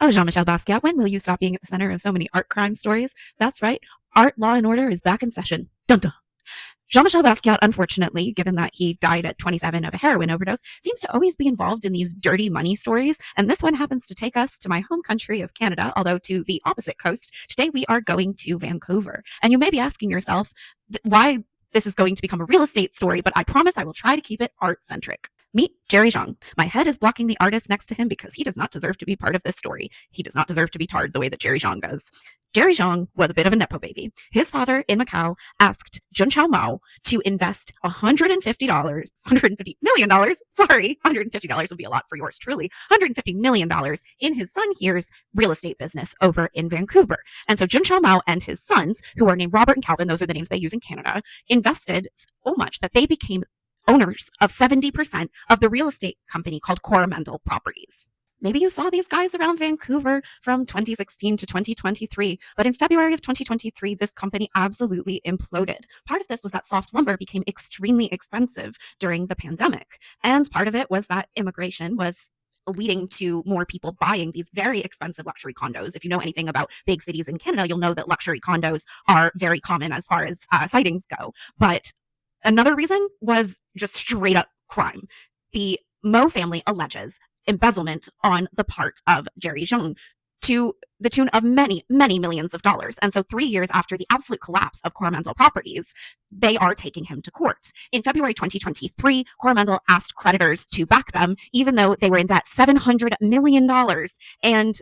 Oh, Jean-Michel Basquiat, when will you stop being at the center of so many art crime stories? That's right. Art, Law, and Order is back in session. Dun dun. Jean-Michel Basquiat, unfortunately, given that he died at 27 of a heroin overdose, seems to always be involved in these dirty money stories. And this one happens to take us to my home country of Canada, although to the opposite coast. Today, we are going to Vancouver. And you may be asking yourself why this is going to become a real estate story, but I promise I will try to keep it art-centric. Meet Jerry Zhang. My head is blocking the artist next to him because he does not deserve to be part of this story. He does not deserve to be tarred the way that Jerry Zhang does. Jerry Zhang was a bit of a nepo baby. His father in Macau asked Junqiao Mao to invest $150 million. Sorry, $150 would be a lot for yours truly. $150 million in his son here's real estate business over in Vancouver. And so Junqiao Mao and his sons, who are named Robert and Calvin, those are the names they use in Canada, invested so much that they became owners of 70% of the real estate company called Coromandel Properties. Maybe you saw these guys around Vancouver from 2016 to 2023, but in February of 2023, this company absolutely imploded. Part of this was that soft lumber became extremely expensive during the pandemic, and part of it was that immigration was leading to more people buying these very expensive luxury condos. If you know anything about big cities in Canada, you'll know that luxury condos are very common as far as sightings go. But another reason was just straight up crime. The Mo family alleges embezzlement on the part of Jerry Zhang to the tune of many, many millions of dollars. And so 3 years after the absolute collapse of Coromandel Properties, they are taking him to court. In February 2023, Coromandel asked creditors to back them, even though they were in debt $700 million. And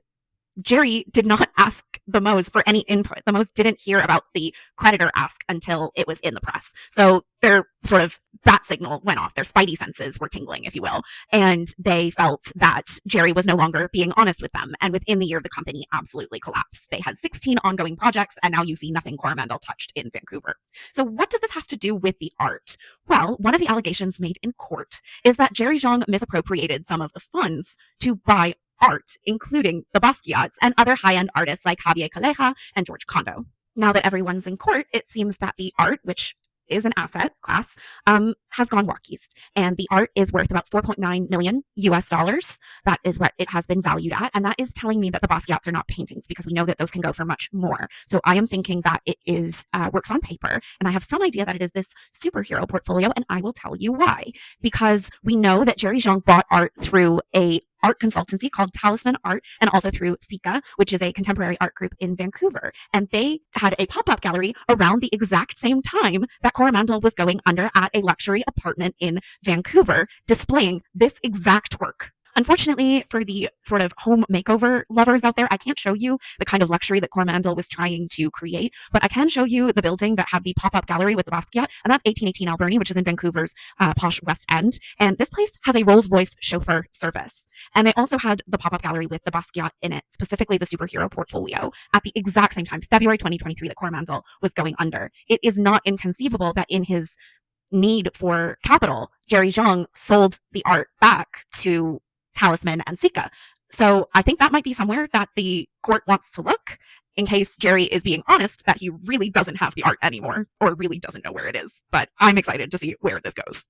Jerry did not ask the Moes for any input. The Moes didn't hear about the creditor ask until it was in the press. So their sort of bat signal went off. Their spidey senses were tingling, if you will. And they felt that Jerry was no longer being honest with them. And within the year, the company absolutely collapsed. They had 16 ongoing projects, and now you see nothing Coromandel touched in Vancouver. So what does this have to do with the art? Well, one of the allegations made in court is that Jerry Zhang misappropriated some of the funds to buy art, including the Basquiats and other high-end artists like Javier Calleja and George Condo. Now that everyone's in court, it seems that the art, which is an asset class, has gone walkies. And the art is worth about 4.9 million US dollars. That is what it has been valued at. And that is telling me that the Basquiats are not paintings, because we know that those can go for much more. So I am thinking that it is works on paper. And I have some idea that it is this superhero portfolio. And I will tell you why. Because we know that Jerry Zhang bought art through a art consultancy called Talisman Art, and also through Sika, which is a contemporary art group in Vancouver. And they had a pop-up gallery around the exact same time that Coromandel was going under at a luxury apartment in Vancouver, displaying this exact work. Unfortunately, for the sort of home makeover lovers out there, I can't show you the kind of luxury that Coromandel was trying to create, but I can show you the building that had the pop-up gallery with the Basquiat, and that's 1818 Alberni, which is in Vancouver's posh West End. And this place has a Rolls-Royce chauffeur service. And they also had the pop-up gallery with the Basquiat in it, specifically the superhero portfolio, at the exact same time, February 2023, that Coromandel was going under. It is not inconceivable that in his need for capital, Jerry Zhang sold the art back to Talisman and Sika. So I think that might be somewhere that the court wants to look, in case Jerry is being honest that he really doesn't have the art anymore, or really doesn't know where it is. But I'm excited to see where this goes.